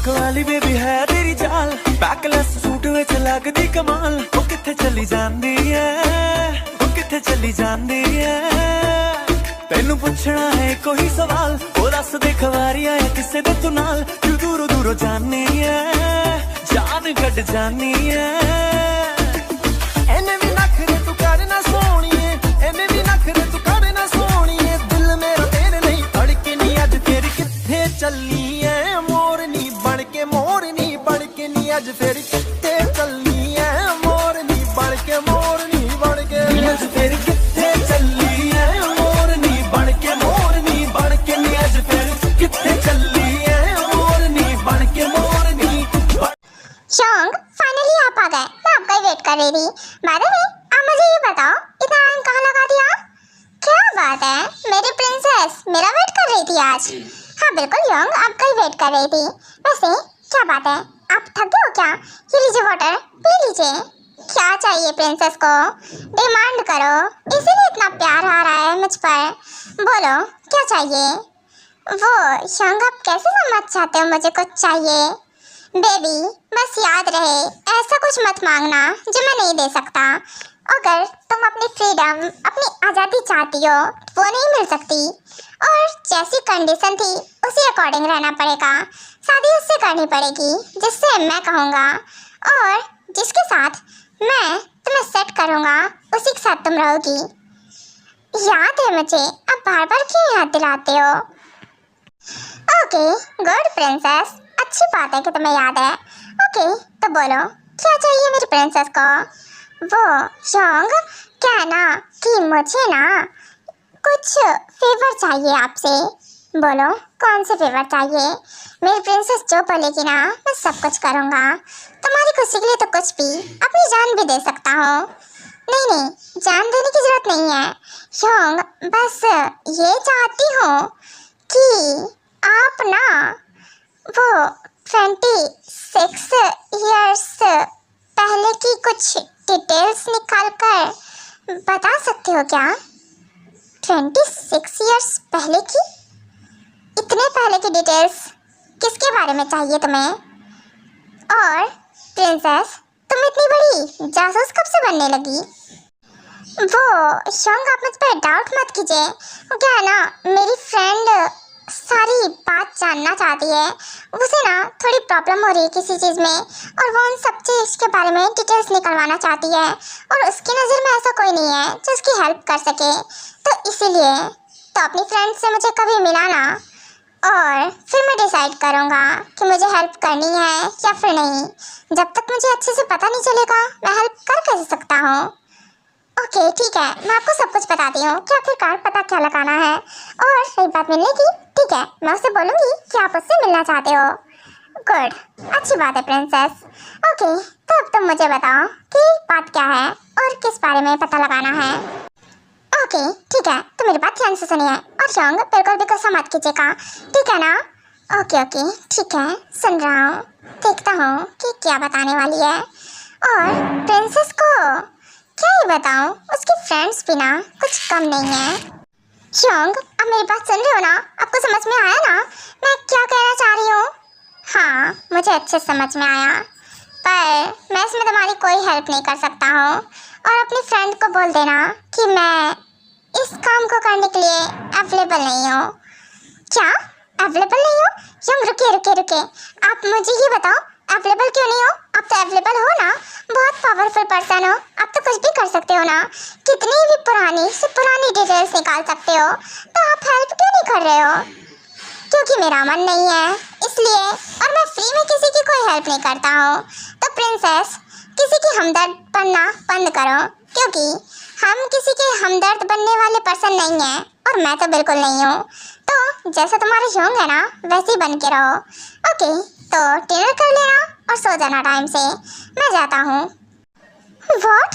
Look वाली baby है तेरी चाल, बैकलेस सूट विच लगदी कमाल। ओ किथे चली जांदी है, ओ किथे चली जांदी है। तेनू पुछना है कोई सवाल, ओ दस दे खवारी आया किसे दे तू नाल। तू दूरों दूरों जानी है, जान कट जानी है। एने भी नखरे तू करना सोहणीए, एने भी नखरे तू करना सोहणीए। दिल मेरा तेरे नहीं धड़के नी अज फिर किथे चली है। मोरनी बनके नी अज फिर किथे चली है। मोरनी बनके अज फिर किथे चली है। मोरनी बनके नी अज फिर किथे चली है। मोरनी बनके शोंग फाइनली आप आ गए। मैं आपका ही वेट कर रही थी। बाय द वे आप मुझे ये बताओ इतना टाइम कहाँ लगा दिया? क्या बात है मेरी प्रिंसेस, मेरा वेट कर रही थी आज? हाँ बिल्कुल योंग, आपका ही वेट कर रही थी। वैसे क्या बात है, आप थक गए हो क्या? ये लीजिए वाटर, पी लीजिए। क्या चाहिए प्रिंसेस को? डिमांड करो, इसीलिए इतना प्यार आ रहा है मुझ पर। बोलो क्या चाहिए? वो योंग आप कैसे समझ चाहते हो मुझे कुछ चाहिए? बेबी बस याद रहे ऐसा कुछ मत मांगना जो मैं नहीं दे सकता। अगर तुम अपनी फ्रीडम, अपनी आज़ादी चाहती हो वो नहीं मिल सकती, और जैसी कंडीशन थी उसी अकॉर्डिंग रहना पड़ेगा। शादी उससे करनी पड़ेगी जिससे मैं कहूँगा, और जिसके साथ मैं तुम्हें सेट करूँगा उसी के साथ तुम रहोगी। याद है मुझे, अब बार बार क्यों याद दिलाते हो? ओके गुड प्रिंसेस, अच्छी बात है कि तुम्हें याद है। ओके तो बोलो क्या चाहिए मेरी प्रिंसेस को? वो योंग क्या ना कि मुझे ना कुछ फेवर चाहिए आपसे। बोलो कौन से फेवर चाहिए? मेरी प्रिंसेस जो बोलेगी ना मैं सब कुछ करूँगा। तुम्हारी खुशी के लिए तो कुछ भी, अपनी जान भी दे सकता हूँ। नहीं जान देने की जरूरत नहीं है योंग, बस ये चाहती हूँ कि आप ना वो 26 इयर्स पहले की कुछ डिटेल्स निकाल कर बता सकते हो क्या? 26 इयर्स पहले की? इतने पहले की डिटेल्स किसके बारे में चाहिए तुम्हें? और प्रिंसेस तुम इतनी बड़ी जासूस कब से बनने लगी? वो योंग आप मुझ पर डाउट मत कीजिए, क्या है ना मेरी फ्रेंड सारी बात जानना चाहती है। उसे ना थोड़ी प्रॉब्लम हो रही है किसी चीज़ में, और वो उन सब चीज़ के बारे में डिटेल्स निकलवाना चाहती है, और उसकी नज़र में ऐसा कोई नहीं है जो उसकी हेल्प कर सके। तो इसीलिए तो अपनी फ्रेंड से मुझे कभी मिला ना, और फिर मैं डिसाइड करूँगा कि मुझे हेल्प करनी है या फिर नहीं। जब तक मुझे अच्छे से पता नहीं चलेगा मैं हेल्प कर कैसे सकता हूँ? ओके ठीक है, मैं आपको सब कुछ बताती हूँ कि आखिरकार पता क्या लगाना है। और सही बात मिलने की, ठीक है मैं उससे बोलूँगी कि आप उससे मिलना चाहते हो। गुड, अच्छी बात है प्रिंसेस। ओके तो अब तुम मुझे बताओ कि बात क्या है और किस बारे में पता लगाना है। ओके ठीक है, तो मेरी बात ध्यान से सुनिए, और योंग बिल्कुल भी गुस्सा मत कीजिएगा, ठीक है ना? ओके ठीक है, सुन रहा हूँ, देखता हूँ कि क्या बताने वाली है। और प्रिंसेस को क्या ही बताऊं, उसकी फ्रेंड्स भी ना कुछ कम नहीं है। योंग अब मेरी बात सुन रहे हो ना? आपको समझ में आया ना मैं क्या कहना चाह रही हूँ? हाँ मुझे अच्छे समझ में आया, पर मैं इसमें तुम्हारी कोई हेल्प नहीं कर सकता हूँ। और अपनी फ्रेंड को बोल देना कि मैं इस काम को करने के लिए अवेलेबल नहीं हूँ। क्या अवेलेबल नहीं हो? योंग रुके, आप मुझे ये बताओ अवेलेबल क्यों नहीं हो? आप तो अवेलेबल हो ना, बहुत पावरफुल पर्सन हो, आप तो कुछ भी कर सकते हो ना। कितनी भी पुरानी से पुरानी डिटेल्स निकाल सकते हो, तो आप हेल्प क्यों नहीं कर रहे हो? क्योंकि मेरा मन नहीं है इसलिए, और मैं फ्री में किसी की कोई हेल्प नहीं करता हूँ। तो प्रिंसेस किसी की हमदर्द बनना बंद करो, क्योंकि हम किसी के हमदर्द बनने वाले पर्सन नहीं हैं, और मैं तो बिल्कुल नहीं हूँ। तो जैसा तुम्हारे योंग है ना वैसे ही बन के रहो। ओके तो डिनर कर लेना और सो जाना टाइम से, मैं जाता हूँ। व्हाट,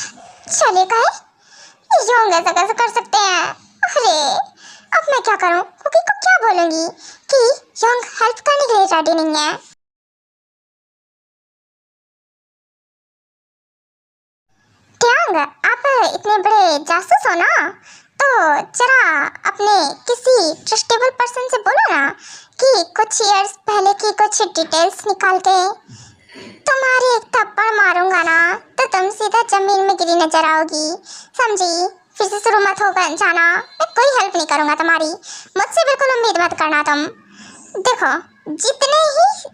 चले गए? योंग ऐसा कैसे कर सकते हैं? अरे अब मैं क्या करूँ? कुकी को क्या बोलूँगी कि योंग हेल्प करने के लिए रेडी नहीं है? ट्यांग आप इतने बड़े जासूस हो ना, तो जरा अपने किसी ट्रस्टेबल पर्सन से बोलो ना कि कुछ ईयर्स पहले की कुछ डिटेल्स निकाल के। तुम्हारी एक थप्पड़ मारूंगा ना तो तुम सीधा जमीन में गिरी नजर आओगी, समझी? फिर से शुरू मत होगा जाना, मैं कोई हेल्प नहीं करूंगा तुम्हारी, मुझसे बिल्कुल उम्मीद मत करना तुम। देखो, जितने ही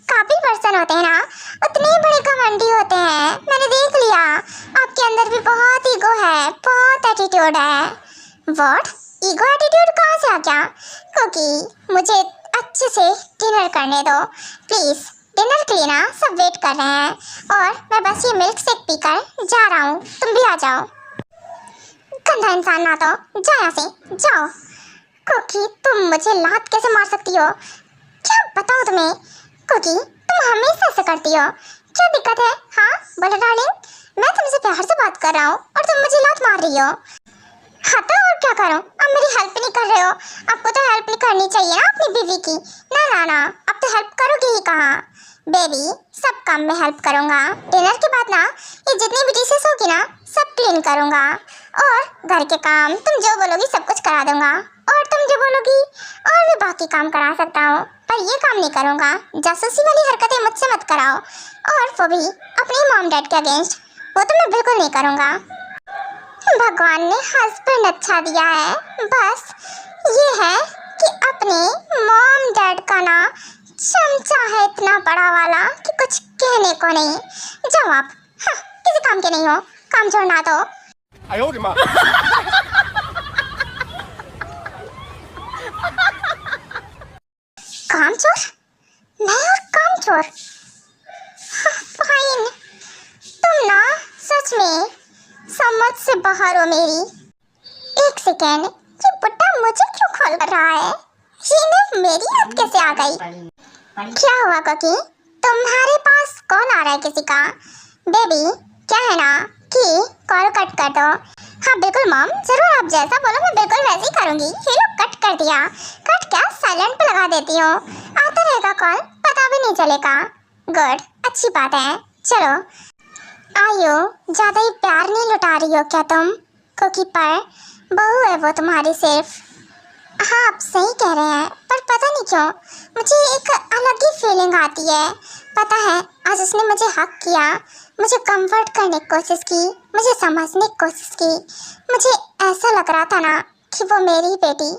काबिल पर्सन होते हैं ना उतने ही बड़े घमंडी होते हैं, मैंने देख लिया। आपके अंदर भी बहुत ईगो है, बहुत एटीट्यूड है। व्हाट? ईगो एटीट्यूड कहाँ से आ गया? क्योंकि मुझे अच्छे से डिनर करने दो प्लीज़। डिनर के लिए ना सब वेट कर रहे हैं और मैं बस ये मिल्क शेक पीकर जा रहा हूँ, तुम भी आ जाओ। गंदा इंसान ना तो, जाओ यहाँ से, जाओ। क्योंकि तुम मुझे लात कैसे मार सकती हो, क्या बताओ तुम्हें? क्योंकि तुम हमेशा ऐसा करती हो, क्या दिक्कत है? हाँ बोलो डार्लिंग, मैं तुमसे प्यार से बात कर रहा हूँ और तुम मुझे लात मार रही हो। हाँ तो और क्या करूँ? अब मेरी हेल्प नहीं कर रहे हो, आपको तो हेल्प नहीं करनी चाहिए ना अपनी बीवी की। ना ना ना, अब तो हेल्प करोगे ही कहाँ? बेबी, सब काम में हेल्प करूँगा। डिनर के बाद ना ये जितनी भी डिशेस होगी ना सब क्लीन करूँगा और घर के काम तुम जो बोलोगी सब कुछ करा दूँगा। और तुम जो बोलोगी और भी बाकी काम करा सकता हूँ, पर ये काम नहीं करूँगा। जासूसी वाली हरकतें मुझसे मत कराओ, और वो भी अपने मॉम डैड के अगेंस्ट, वो तो मैं बिल्कुल नहीं करूँगा। भगवान ने हस्बैंड अच्छा दिया है, बस ये है कि अपने मॉम डैड का ना चमचा है इतना बड़ा वाला कि कुछ कहने को नहीं। जाओ आप, हाँ, किसी काम के नहीं हो, काम छोड़ना तो। काम चोर? मैं और काम चोर? फाइन, तुम ना सच में समझ से बाहर हो मेरी। एक सेकेंड, ये बुड्ढा मुझे क्यों कॉल कर रहा है? ये मेरी याद कैसे आ गई? क्या हुआ कोकी? तुम्हारे पास कॉल आ रहा है किसी का? बेबी, क्या है ना कि कॉल कट कर दो। हाँ बिल्कुल मॉम, जरूर आप जैसा बोलो मैं बिल्कुल वैसे ही करूँगी। ये लो, कट कर दिया। कट क्या, साइलेंट पे लगा देती हूँ, आता रहेगा कॉल, पता भी नहीं चलेगा। गुड, अच्छी बात है। चलो आयो, ज़्यादा ही प्यार नहीं लुटा रही हो क्या तुम? क्योंकि पर बहू है वो तुम्हारी सिर्फ। हाँ आप सही कह रहे हैं, पर पता नहीं क्यों मुझे एक अलग ही फीलिंग आती है। पता है, आज उसने मुझे हक किया, मुझे कंफर्ट करने की कोशिश की, मुझे समझने की कोशिश की। मुझे ऐसा लग रहा था ना कि वो मेरी बेटी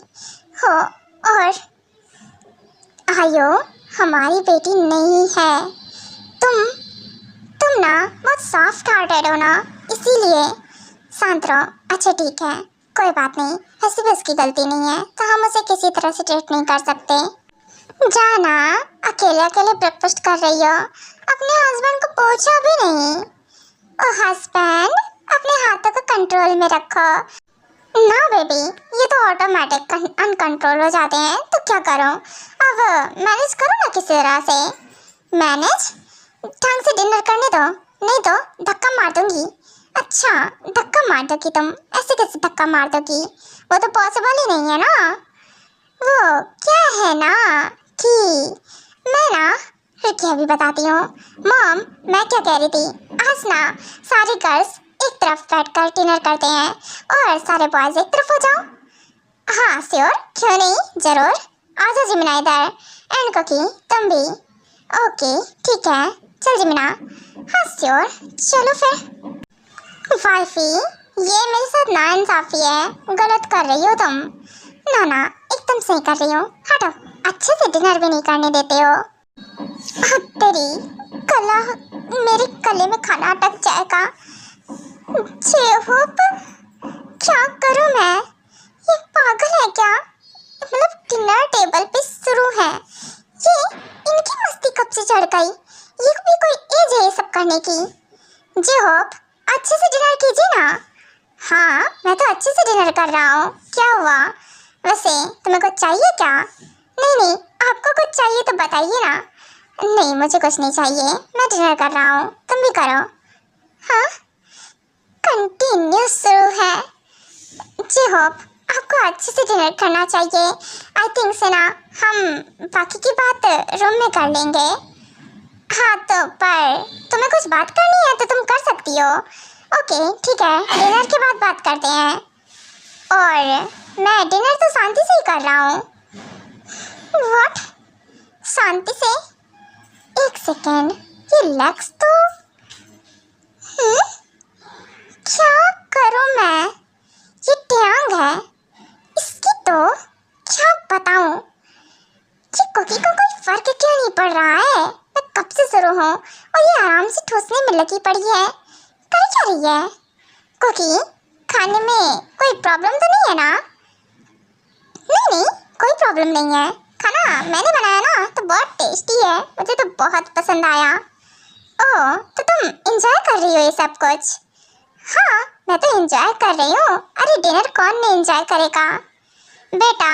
हो, और आयो हमारी बेटी नहीं है। तुम ना बहुत सॉफ्ट हार्टेड हो ना, इसीलिए। शांत रहो। अच्छा ठीक है, कोई बात नहीं, ऐसी भी उसकी गलती नहीं है तो हम उसे किसी तरह से ट्रीट नहीं कर सकते। जाना, अकेले अकेले ब्रेकफास्ट कर रही हो, अपने हस्बैंड को पूछा भी नहीं। ओ हस्बैंड, अपने हाथों को कंट्रोल में रखो ना बेबी, ये तो ऑटोमेटिक अनकंट्रोल हो जाते हैं, तो क्या करूं? अब मैनेज करो ना किसी तरह से। मैनेज? ढंग से डिनर करने दो, नहीं तो धक्का मार दूंगी। अच्छा, धक्का मार दोगी तुम? ऐसे कैसे धक्का मार दोगी? वो तो पॉसिबल ही नहीं है ना। वो क्या है ना कि मैं ना, रुकिए अभी बताती हूँ। मॉम, मैं क्या कह रही थी, आज ना सारी गर्ल्स एक तरफ बैठकर डिनर करते हैं और सारे बॉयज एक तरफ हो जाओ। हाँ श्योर, क्यों नहीं, जरूर। आ जाओ जिमिना इधर, एंड कोकी तुम भी। ओके ठीक है, चल जिमिना। हाँ श्योर, चलो फिर। वाइफी, ये मेरे साथ नाइंसाफी है, गलत कर रही हो तुम। ना ना, एकदम सही कर रही हो, हटो, अच्छे से डिनर भी नहीं करने देते हो। तेरी गला, मेरे गले में खाना अटक जाएगा। होप, क्या करूं मैं? ये पागल है क्या? मतलब डिनर टेबल पे शुरू है, ये इनकी मस्ती कब से चढ़ गई? ये भी कोई एज है ये सब करने की? जी होप, अच्छे से डिनर कीजिए ना। हाँ मैं तो अच्छे से डिनर कर रहा हूँ, क्या हुआ? वैसे तुम्हें कुछ चाहिए क्या? नहीं नहीं, आपको कुछ चाहिए तो बताइए ना। नहीं मुझे कुछ नहीं चाहिए, मैं डिनर कर रहा हूँ, तुम भी करो। हाँ कंटिन्यू शुरू है। जी होप, आपको अच्छे से डिनर करना चाहिए। आई थिंक से ना हम बाकी की बात रूम में कर लेंगे। हाँ तो पर तुम्हें कुछ बात करनी है तो तुम कर सकती हो। ओके ठीक है, डिनर के बाद बात करते हैं। और मैं डिनर तो शांति से ही कर रहा हूँ। व्हाट? शांति से? एक सेकेंड, ये लेग्स तो क्या करूँ मैं? ये टैंग है, इसकी तो क्या बताऊँ? ये कुकी को कोई फर्क क्यों नहीं पड़ रहा है? मैं कब से शुरू हूँ और ये आराम से ठूसने में लगी पड़ी है। कर क्या रही है? कुकी, खाने में कोई प्रॉब्लम तो नहीं है ना? नहीं, कोई प्रॉब्लम नहीं है। खाना मैंने बनाया ना, तो बहुत टेस्टी है, मुझे तो बहुत पसंद आया। ओह, तो तुम एंजॉय कर रही हो ये सब कुछ? हाँ, मैं तो एंजॉय कर रही हूँ। अरे डिनर कौन नहीं एंजॉय करेगा? बेटा,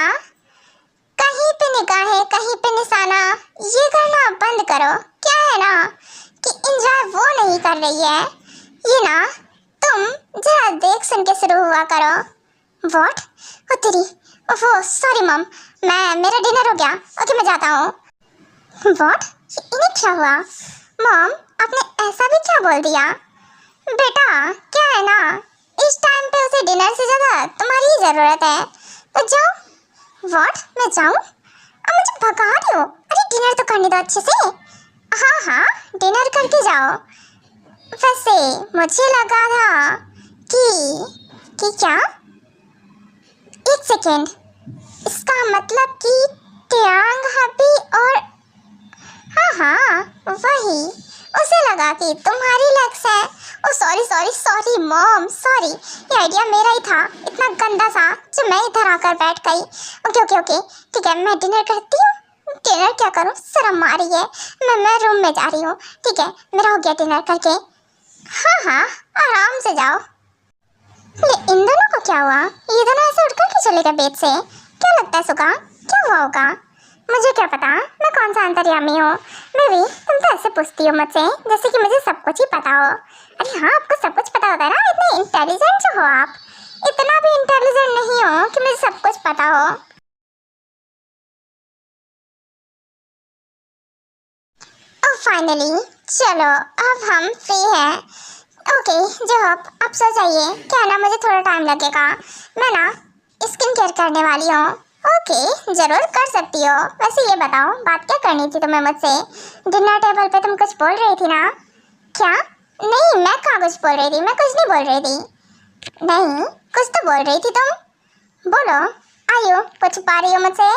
कहीं पे निगाहें, कहीं पे निशाना, ये करना बंद करो। क्या है ना कि एंजॉय वो नहीं कर रही है, ये ना तुम जरा देख सुन के शुरू हुआ करो। व्हाट? ओ तेरी, ओह सॉरी मम, मेरा डिनर हो गया। ओके, मैं जाता हूँ। व्हाट? इन्हें क्या हुआ? मम, आपने ऐसा भी क्या बोल दिया? बेटा, क्या है ना, इस टाइम पे उसे डिनर से ज़्यादा तुम्हारी ही ज़रूरत है, तो जाओ। व्हाट? मैं जाऊँ? अब मुझे भगा रही हो? अरे डिनर तो करने दो अच्छे से। हाँ, डिनर करके जाओ। वैसे मुझे लगा था कि क्या? एक सेकेंड, इसका मतलब कि ट्यांग हबी और हाँ, वही। उसे लगा कि तुम्हारी लेग्स है। ओ सॉरी मॉम, सॉरी, ये आइडिया मेरा ही था, इतना गंदा सा, जो मैं इधर आकर बैठ गई। ओके, ठीक है, मैं डिनर करती हूँ। डिनर क्या करूँ, शर्म आ रही है। मैं रूम में जा रही हूँ। ठीक है, मेरा हो गया डिनर करके। हाँ, आराम से जाओ। ये इन दोनों को क्या हुआ? ये दोनों ऐसे उठ कर चले गए बेड से। क्या लगता है सुगा, क्या हुआ होगा? मुझे क्या पता, मैं कौन सा अंतर्यामी हूँ। बेबी, तुम तो ऐसे पूछती हो मुझसे जैसे कि मुझे सब कुछ ही पता हो। अरे हाँ, आपको सब कुछ पता होता है ना, इतने इंटेलिजेंट जो हो आप। इतना भी इंटेलिजेंट नहीं हो कि मुझे सब कुछ पता हो। और फाइनली, चलो अब हम फ्री हैं। ओके, आप सो जाइए। क्या है ना, मुझे थोड़ा टाइम लगेगा, मैं ना स्किन केयर करने वाली हूँ। ओके, जरूर कर सकती हो। वैसे ये बताओ, बात क्या करनी थी तुम्हें मुझसे? डिनर टेबल पे तुम कुछ बोल रही थी ना? क्या? नहीं, मैं कहाँ कुछ बोल रही थी, मैं कुछ नहीं बोल रही थी। नहीं, कुछ तो बोल रही थी तुम। बोलो, आयो, कुछ छुपा रही हो मुझसे?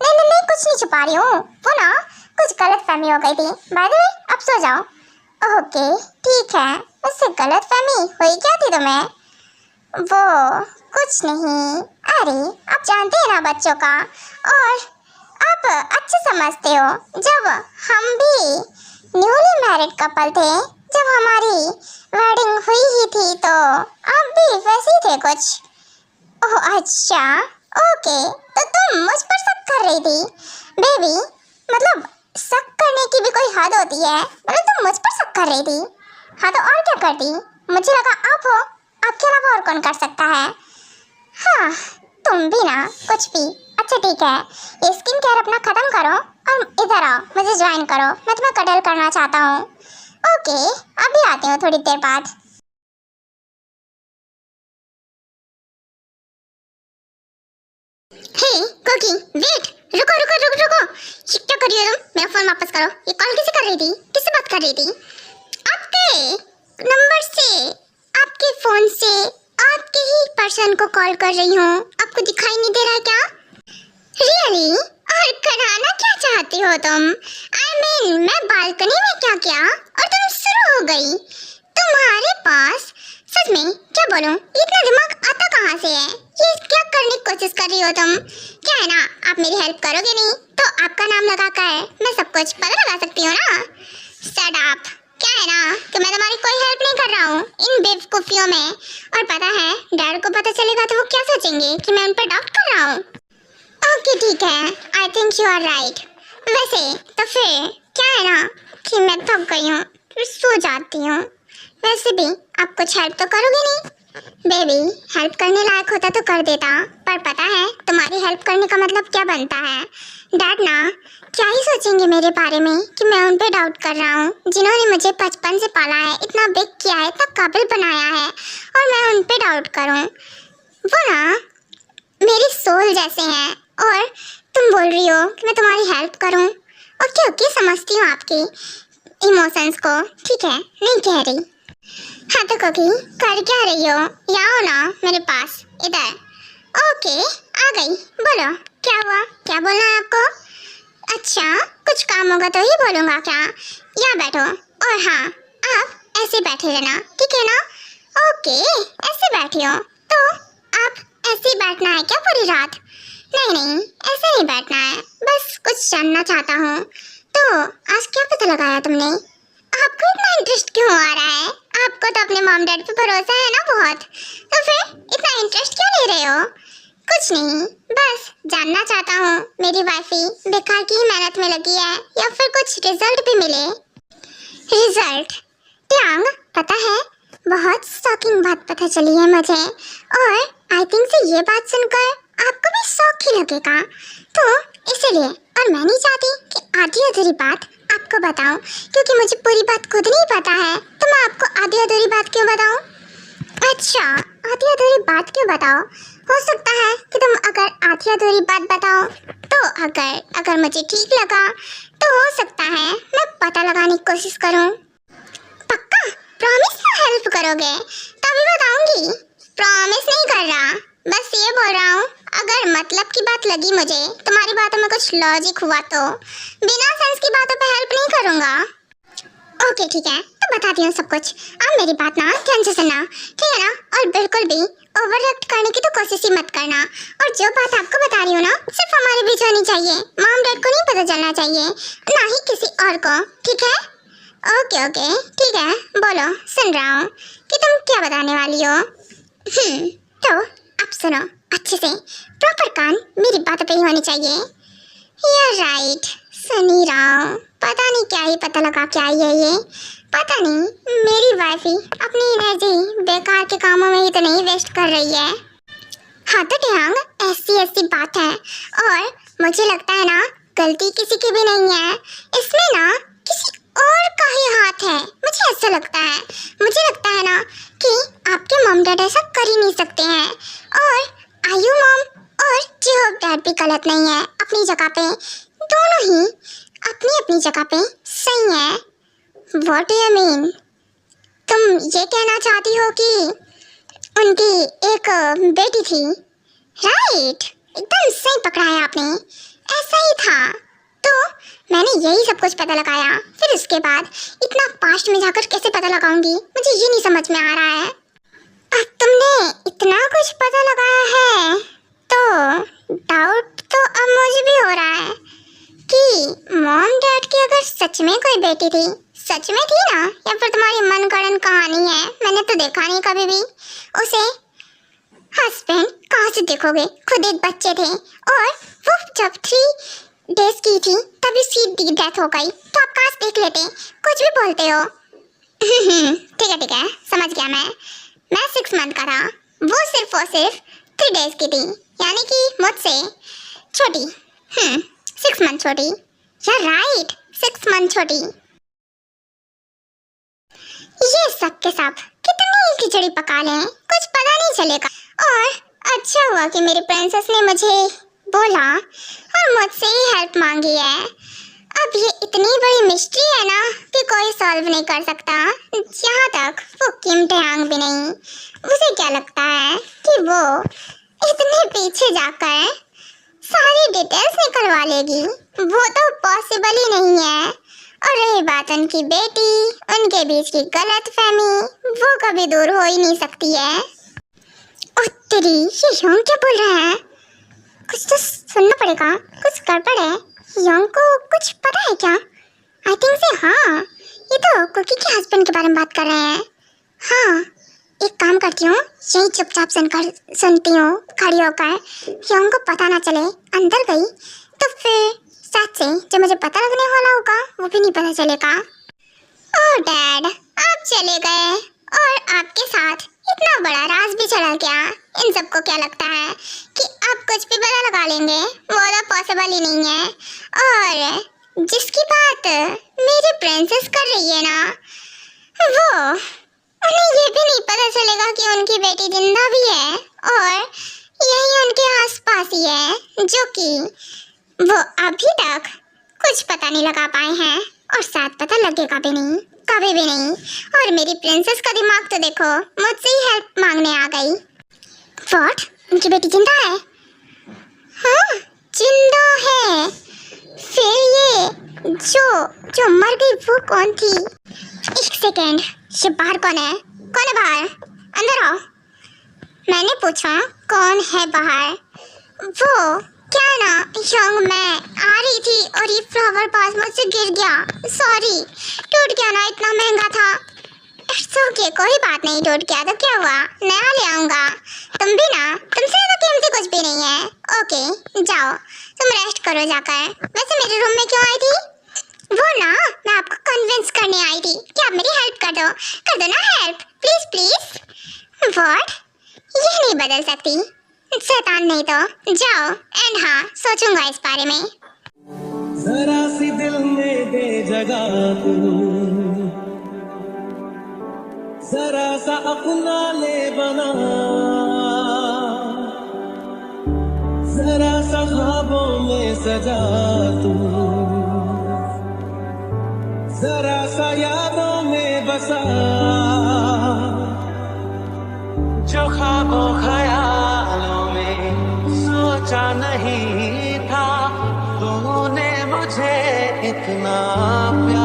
नहीं, कुछ नहीं छुपा रही हूँ। वो ना कुछ गलतफहमी हो गई थी। बाय द वे, अब सो जाओ। ओके, ठीक है। उससे गलतफहमी हुई क्या थी तुम्हें? वो कुछ नहीं। अरे, आप जानते हैं ना बच्चों का, और आप अच्छे समझते हो। जब हम भी न्यूली मैरिड कपल थे, जब हमारी वेडिंग हुई ही थी, तो आप भी वैसे ही थे कुछ। ओह अच्छा, ओके, तो तुम मुझ पर शक कर रही थी। बेबी, मतलब शक करने की भी कोई हद होती है। मतलब तुम मुझ पर शक कर रही थी। हाँ, तो और क्या करती? मुझे लगा आप हो, आपके अलावा और कौन कर सकता है? हाँ, तुम भी ना कुछ भी। अच्छा ठीक है, ये स्किन केयर अपना ख़त्म करो और इधर आओ, मुझे ज्वाइन करो। मैं तुम्हें कटल करना चाहता हूँ। ओके, अभी आती हूँ थोड़ी देर बाद। हे कुकी, वेट, रुको। ये क्या कर रही हो तुम? मेरा फ़ोन वापस करो। ये कॉल किसे कर रही थी? किससे बात कर रही थी? आपके नंबर से, आपके फ़ोन से आपके ही पर्सन को कॉल कर रही हूँ। आपको दिखाई नहीं दे रहा है क्या? रियली? और कराना क्या चाहती हो तुम? मैं बालकनी में क्या किया और तुम शुरू हो गई। तुम्हारे पास सच में क्या बोलूं, इतना दिमाग आता कहाँ से है? ये क्या करने की कोशिश कर रही हो तुम? क्या है ना, आप मेरी हेल्प करोगे नहीं तो आपका नाम लगाकर मैं सब कुछ पता लगा सकती हूँ ना। Shut up. क्या है ना कि मैं तुम्हारी कोई हेल्प नहीं कर रहा हूँ इन बेवकूफियों में। और पता है, डैड को पता चलेगा तो वो क्या सोचेंगे कि मैं उन पर डाउट कर रहा हूँ। ओके ठीक है, I think you are right. वैसे तो फिर क्या है ना कि मैं थक गई हूँ, फिर सो जाती हूँ। वैसे भी आप कुछ हेल्प तो करोगे नहीं? बेबी, हेल्प करने लायक होता तो कर देता, पर पता है तुम्हारी हेल्प करने का मतलब क्या बनता है? डैड ना क्या ही सोचेंगे मेरे बारे में कि मैं उन पे डाउट कर रहा हूँ, जिन्होंने मुझे बचपन से पाला है, इतना बिग किया है, इतना काबिल बनाया है, और मैं उन पे डाउट करूँ। वो ना मेरी सोल जैसे हैं और तुम बोल रही हो कि मैं तुम्हारी हेल्प करूं। ओके ओके, समझती हूँ आपके इमोशंस को, ठीक है, नहीं कह रही। हाँ तो कोकी, कर क्या रही हो? यहाँ हो ना मेरे पास, इधर। ओके, आ गई। बोलो क्या हुआ, क्या बोलना है आपको? अच्छा, कुछ काम होगा तो ही बोलूँगा क्या? यहाँ बैठो। और हाँ, आप ऐसे बैठे रहना, ठीक है ना? ओके, ऐसे बैठी हो तो आप ऐसे ही बैठना है क्या पूरी रात? नहीं नहीं, ऐसे नहीं बैठना है, बस कुछ जानना चाहता हूँ। तो आज क्या पता लगाया तुमने? आपको इतना इंटरेस्ट क्यों आ रहा है? आपको तो अपने मॉम डैड पे भरोसा है ना बहुत, तो फिर इतना इंटरेस्ट क्यों ले रहे हो? कुछ नहीं, बस जानना चाहता हूँ मेरी वाइफी बेकार की मेहनत में लगी है या फिर कुछ रिजल्ट भी मिले। रिजल्ट? ट्यांग, पता है बहुत शॉकिंग बात पता चली है मुझे, और आई थिंक से ये बात सुनकर आपको भी शौक ही लगेगा, तो इसीलिए। और मैं नहीं चाहती कि आधी अधूरी बात आपको बताऊं, क्योंकि मुझे पूरी बात खुद नहीं पता है, तो मैं आपको आधी अधूरी बात क्यों बताऊं? अच्छा, आधी अधूरी बात क्यों बताओ? हो सकता है कि तुम अगर आधी अधूरी बात बताओ तो अगर मुझे ठीक लगा तो हो सकता है मैं पता लगाने की कोशिश करूं। पक्का? प्रॉमिस ना हेल्प करोगे? तभी बताऊंगी। प्रॉमिस नहीं कर रहा, बस ये बोल रहा हूँ, अगर मतलब की बात लगी मुझे, तुम्हारी बातों में कुछ लॉजिक हुआ तो बिना सेंस की बातों पे हेल्प नहीं करूँगा। ओके ठीक है, तो बताती हूँ सब कुछ। आप मेरी बात ना ध्यान से सुनना, ठीक है ना? और बिल्कुल भी ओवर रिएक्ट करने की तो कोशिश ही मत करना। और जो बात आपको बता रही हूँ ना, सिर्फ हमारे बीच होनी चाहिए, मॉम डैड को नहीं पता चलना चाहिए, ना ही किसी और को, ठीक है? ओके ओके ठीक है, बोलो, सुन रहा हूँ कि तुम क्या बताने वाली हो। तो आप सुनो अच्छे से, प्रॉपर कान मेरी बातों पे ही होनी चाहिए। यार राइट, सुन ही रहा हूँ, पता नहीं क्या ही पता लगा क्या ये पता नहीं मेरी वाइफी अपनी एनर्जी बेकार के कामों में ही तो नहीं वेस्ट कर रही है। हाँ तो ट्यांग, ऐसी बात है, और मुझे लगता है ना गलती किसी की भी नहीं है, इसमें ना किसी और का ही हाथ है, मुझे ऐसा लगता है। मुझे लगता है ना कि आपके मॉम डैड ऐसा कर ही नहीं सकते हैं, और आयु मॉम और जिहोब डैड भी गलत नहीं है अपनी जगह पे, दोनों ही अपनी अपनी जगह पे सही है। What do you mean? तुम ये कहना चाहती हो कि उनकी एक बेटी थी, राइट? एकदम सही पकड़ा है आपने, ऐसा ही था। तो मैंने यही सब कुछ पता लगाया, फिर उसके बाद इतना पास्ट में जाकर कैसे पता लगाऊंगी, मुझे ये नहीं समझ में आ रहा है। अब तुमने इतना कुछ पता लगाया है तो डाउट तो अब मुझे भी हो रहा है कि मॉम डैड की अगर सच में कोई बेटी थी, सच में थी ना, या फिर तुम्हारी मनगढ़ंत कहानी है, मैंने तो देखा नहीं कभी भी उसे। हस्बैंड कहाँ से देखोगे, खुद एक बच्चे थे, और वो जब 3 डेज की थी तभी उसकी डेथ हो गई, तो आप कहाँ से देख लेते, कुछ भी बोलते हो। ठीक है, समझ गया मैं 6 मंथ का था, वो सिर्फ 3 डेज की थी, यानी कि मुझसे छोटी। 6 मंथ छोटी, या राइट 6 मंथ छोटी। ये सब के सब कितनी खिचड़ी पका लें, कुछ पता नहीं चलेगा। और अच्छा हुआ कि मेरी प्रिंसेस ने मुझे बोला और मुझसे ही हेल्प मांगी है। अब ये इतनी बड़ी मिस्ट्री है ना कि कोई सॉल्व नहीं कर सकता, जहाँ तक वो किम ट्यांग भी नहीं। उसे क्या लगता है कि वो इतने पीछे जाकर सारी डिटेल्स निकलवा लेगी, वो तो पॉसिबल ही नहीं है। और रही बात उनकी बेटी, उनके बीच की गलतफहमी, वो कभी दूर हो ही नहीं सकती है। ओ तेरी, ये योंग क्या बोल रहा है? कुछ तो सुनना पड़ेगा, कुछ गड़बड़ है। योंग को कुछ पता है क्या? आई थिंक से हाँ, ये तो कुकी के हस्बैंड के बारे में बात कर रहे हैं। हाँ, एक काम करती हूँ, यही चुपचाप सुनती हूँ खड़ी होकर, योंग को पता ना चले। अंदर गई तो फिर सच से जो मुझे पता लगने वाला होगा वो भी नहीं पता चलेगा। ओह डैड, आप चले गए और आपके साथ इतना बड़ा राज भी चला गया। इन सबको क्या लगता है कि आप कुछ भी पता लगा लेंगे, वो तो पॉसिबल ही नहीं है। और जिसकी बात मेरी प्रिंसेस कर रही है ना, वो उन्हें ये भी नहीं पता चलेगा कि उनकी बेटी जिंदा भी है, और यही उनके ऐसी है जो कि वो अभी तक कुछ पता नहीं लगा पाए हैं और शायद पता लगेगा भी नहीं, कभी भी नहीं। और मेरी प्रिंसेस का दिमाग तो देखो, मुझसे ही हेल्प मांगने आ गई। व्हाट? उनकी बेटी जिंदा है? हाँ, जिंदा है। फिर ये जो मर गई वो कौन थी? एक सेकेंड, ये बाहर कौन है? कौन है बाहर? अंदर आओ। मैंने पूछा कौन है बाहर? वो क्या है ना, यंग मैं आ रही थी और ये फ्लावर पास मुझसे गिर गया। सॉरी, टूट गया ना, इतना महंगा था। इट्स ओके, कोई बात नहीं, टूट गया तो क्या हुआ, नया ले आऊँगा। तुम भी ना, तुमसे ज़्यादा कीमती कुछ भी नहीं है। ओके जाओ, तुम रेस्ट करो जाकर। वैसे मेरे रूम में क्यों आई थी? वो ना, मैं आपको कन्विंस करने आई थी कि आप मेरी हेल्प कर दो ना हेल्प, प्लीज प्लीज। व्हाट? ये नहीं बदल सकती, शैतान नहीं तो। जाओ, एंड हाँ, सोचूंगा इस बारे में। जरा सी दिल में दे जगह तू, जरा सा अपना ले बना, जरा सा ख्वाबों में सजा तू, जरा सा यादों में बसा, जो ख्वाबों ख्यालों में सोचा नहीं था, तूने मुझे इतना प्यार